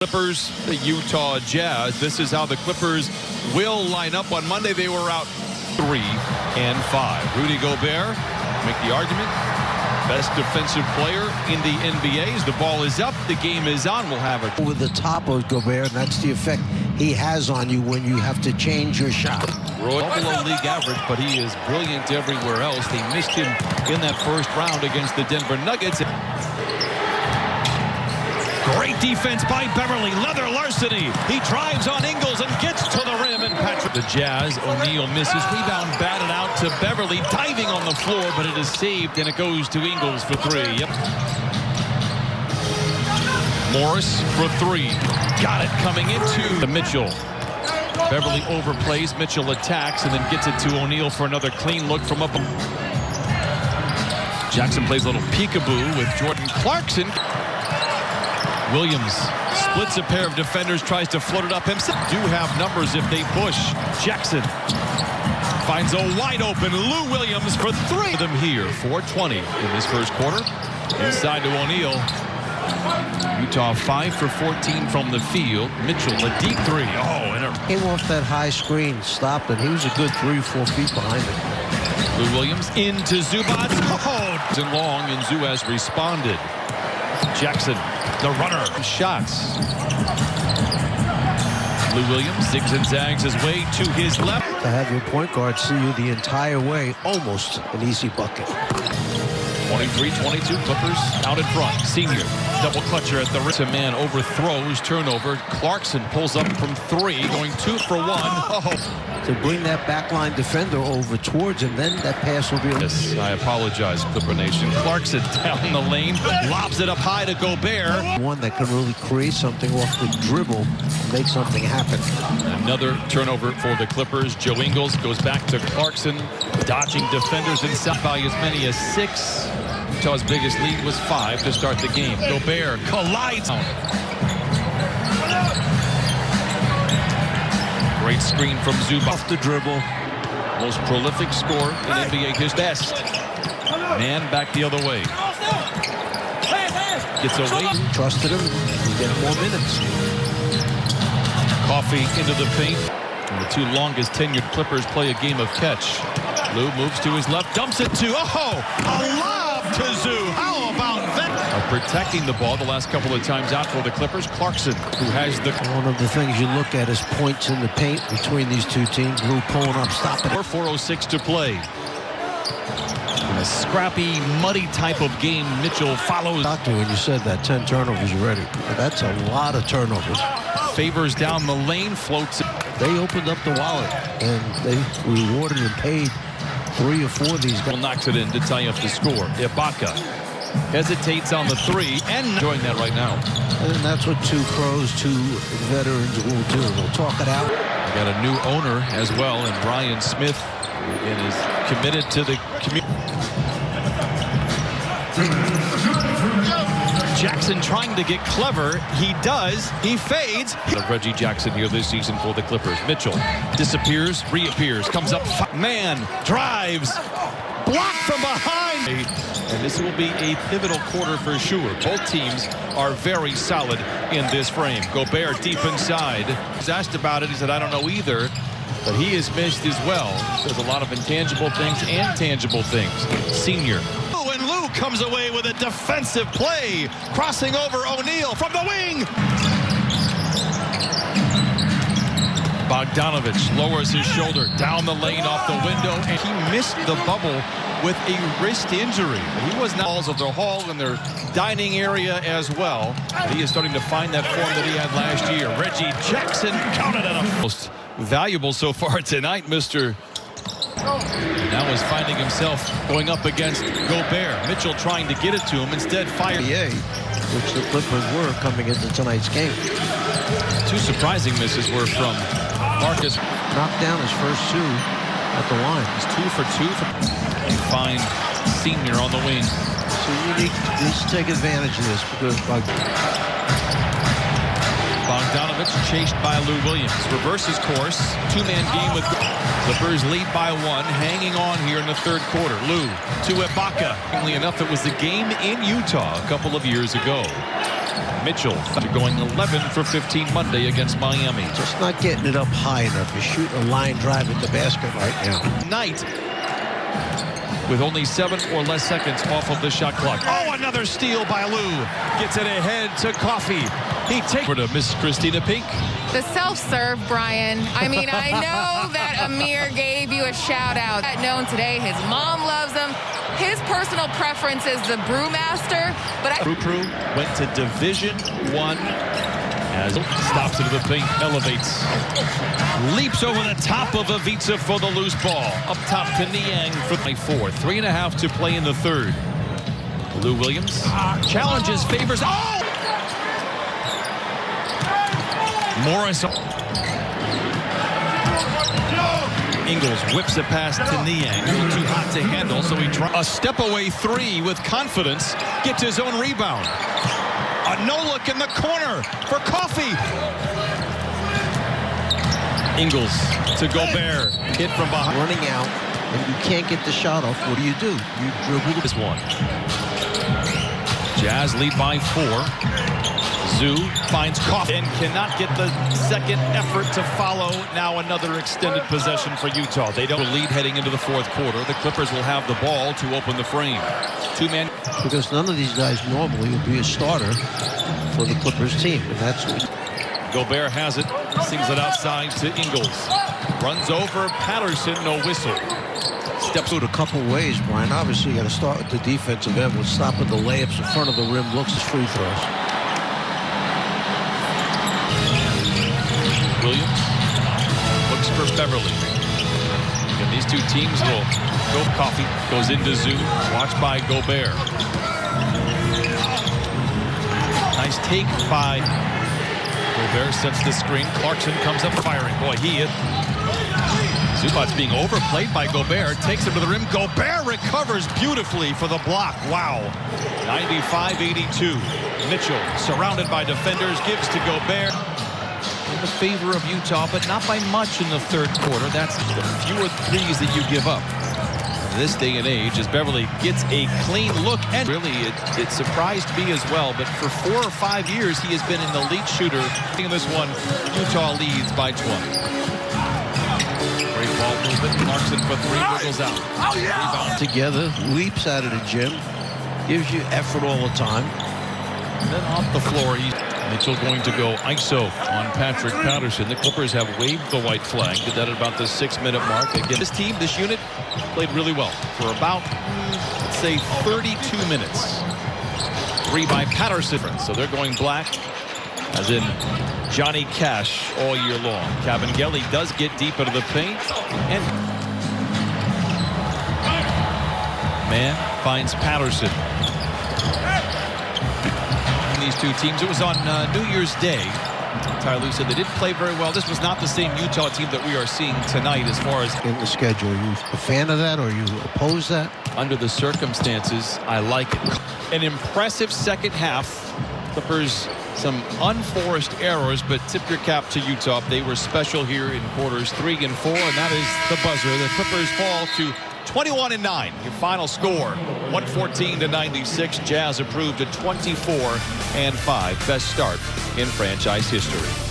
Clippers, the Utah Jazz. This is how the Clippers will line up. On Monday, they were out 3 and 5. Rudy Gobert, make the argument, best defensive player in the NBA. As the ball is up, the game is on. We'll have it over the top of Gobert, and that's the effect he has on you when you have to change your shot. Roy, below league average, but he is brilliant everywhere else. They missed him in that first round against the Denver Nuggets. Great defense by Beverly. Leather larceny. He drives on Ingles and gets to the rim. And Patrick. The Jazz. O'Neal misses. Rebound batted out to Beverly. Diving on the floor, but it is saved, and it goes to Ingles for 3. Yep. Morris for 3. Got it coming into Mitchell. Beverly overplays. Mitchell attacks and then gets it to O'Neal for another clean look from up. Jackson plays a little peekaboo with Jordan Clarkson. Williams splits a pair of defenders, tries to float it up himself. Do have numbers if they push. Jackson finds a wide open Lou Williams for 3. Them here, 4:20 in this first quarter. Inside to O'Neal. Utah 5 for 14 from the field. Mitchell, a deep 3. Oh, and came off that high screen, stopped it. He was a good 3-4 feet behind it. Lou Williams into Zubac. Oh, and long, and Zoo has responded. Jackson, the runner, shots. Lou Williams zigs and zags his way to his left. To have your point guard see you the entire way, almost an easy bucket. 23-22, Clippers out in front. Senior, double clutcher at the rim. Man overthrows, turnover. Clarkson pulls up from 3, going 2 for 1. Oh. To bring that backline defender over towards him, then that pass will be. Yes, I apologize, Clipper Nation. Clarkson down the lane, lobs it up high to Gobert. One that can really create something off the dribble, make something happen. Another turnover for the Clippers. Joe Ingles goes back to Clarkson, dodging defenders inside by as many as 6. Utah's biggest lead was 5 to start the game. Gobert collides. Great screen from Zubac. Off the dribble. Most prolific scorer in NBA, his best. Man back the other way. Gets away. Trusted him. He's getting more minutes. Coffee into the paint. And the 2 longest tenured Clippers play a game of catch. Lou moves to his left, dumps it to, a lob to Zoo. How about that? Protecting the ball the last couple of times out for the Clippers. Clarkson, who has the... One of the things you look at is points in the paint between these two teams. Lou pulling up, stopping it. 4:06 to play. In a scrappy, muddy type of game, Mitchell follows. Doctor, when you said that, 10 turnovers already. That's a lot of turnovers. Favors down the lane, floats. They opened up the wallet, and they rewarded and paid 3 or 4 of these guys. Knocks it in to tie up the score. Ibaka hesitates on the 3 and enjoying that right now. And that's what 2 pros, 2 veterans will do. They'll talk it out. We got a new owner as well, and Ryan Smith is committed to the community. Jackson trying to get clever. He does. He fades. Reggie Jackson here this season for the Clippers. Mitchell disappears, reappears, comes up. Man drives. Blocked from behind. And this will be a pivotal quarter for sure. Both teams are very solid in this frame. Gobert deep inside. He was asked about it. He said, I don't know either. But he is missed as well. There's a lot of intangible things and tangible things. Senior. And Lou comes away with a defensive play. Crossing over O'Neal from the wing. Bogdanovich lowers his shoulder down the lane off the window, and he missed the bubble with a wrist injury. He was not balls of their hall and their dining area as well. But he is starting to find that form that he had last year. Reggie Jackson counted at a most valuable so far tonight, Mr. Now is finding himself going up against Gobert. Mitchell trying to get it to him, instead fired. Which the Clippers were coming into tonight's game. 2 surprising misses were from Marcus. Knocked down his first 2 at the line. He's 2 for 2. And find Senior on the wing. So you need to take advantage of this because Bogdanovich chased by Lou Williams. Reverses course. 2-man game with Clippers lead by 1. Hanging on here in the 3rd quarter. Lou to Ibaka. Only enough, it was the game in Utah a couple of years ago. Mitchell going 11 for 15 Monday against Miami. Just not getting it up high enough. You're shooting a line drive at the basket right now. Knight with only 7 or less seconds off of the shot clock. Oh, another steal by Lou. Gets it ahead to Coffey. He takes it to Miss Christina Pink. The self-serve, Brian. I mean, I know that Amir gave you a shout-out. Known today, his mom loves him. His personal preference is the Brewmaster, but Crew went to Division I as stops into the paint, elevates, leaps over the top of Ivica for the loose ball. Up top to Niang for 4. 3.5 to play in the third. Lou Williams challenges, favors. Oh! Morris. Ingles whips it past to Niang. Too hot to handle, so he tries a step-away 3 with confidence. Gets his own rebound. A no-look in the corner for Coffey. Ingles to Gobert. Hit from behind. Running out, and you can't get the shot off. What do? You dribble this one. Jazz lead by 4. Zoo finds Coffey and cannot get the second effort to follow. Now another extended possession for Utah. They don't lead heading into the fourth quarter. The Clippers will have the ball to open the frame. Two-man. Because none of these guys normally would be a starter for the Clippers team, and that's what. Gobert has it, sings it outside to Ingles. Runs over Patterson, no whistle. Steps out a couple ways, Brian. Obviously, you got to start with the defensive end with stopping the layups in front of the rim, looks as free throws. Williams looks for Beverly. And these two teams will go. Coffey goes into Zoo, watched by Gobert. Nice take by Gobert, sets the screen. Clarkson comes up firing. Boy, he hit. Zubac's being overplayed by Gobert. Takes him to the rim. Gobert recovers beautifully for the block. Wow. 95-82. Mitchell, surrounded by defenders, gives to Gobert. In the favor of Utah, but not by much in the third quarter. That's the fewer threes that you give up. In this day and age, as Beverly gets a clean look, and really it surprised me as well, but for 4 or 5 years he has been an elite shooter. In this one, Utah leads by 20. Great ball movement. Clarkson for 3, wiggles out. Rebound together, leaps out of the gym, gives you effort all the time. And then off the floor, Mitchell going to go ISO on Patrick Patterson. The Clippers have waved the white flag. Did that at about the 6-minute mark. Again, this team, this unit, played really well for about, let's say, 32 minutes. 3 by Patterson. So they're going black, as in Johnny Cash all year long. Cavangeli does get deep into the paint. And man finds Patterson. These two teams. It was on New Year's Day. Ty Lue said they didn't play very well. This was not the same Utah team that we are seeing tonight as far as in the schedule. Are you a fan of that, or you oppose that? Under the circumstances, I like it. An impressive second half. Clippers, some unforced errors, but tip your cap to Utah. They were special here in quarters 3 and 4, and that is the buzzer. The Clippers fall to 21-9. Your final score, 114-96. Jazz improved to 24-5. Best start in franchise history.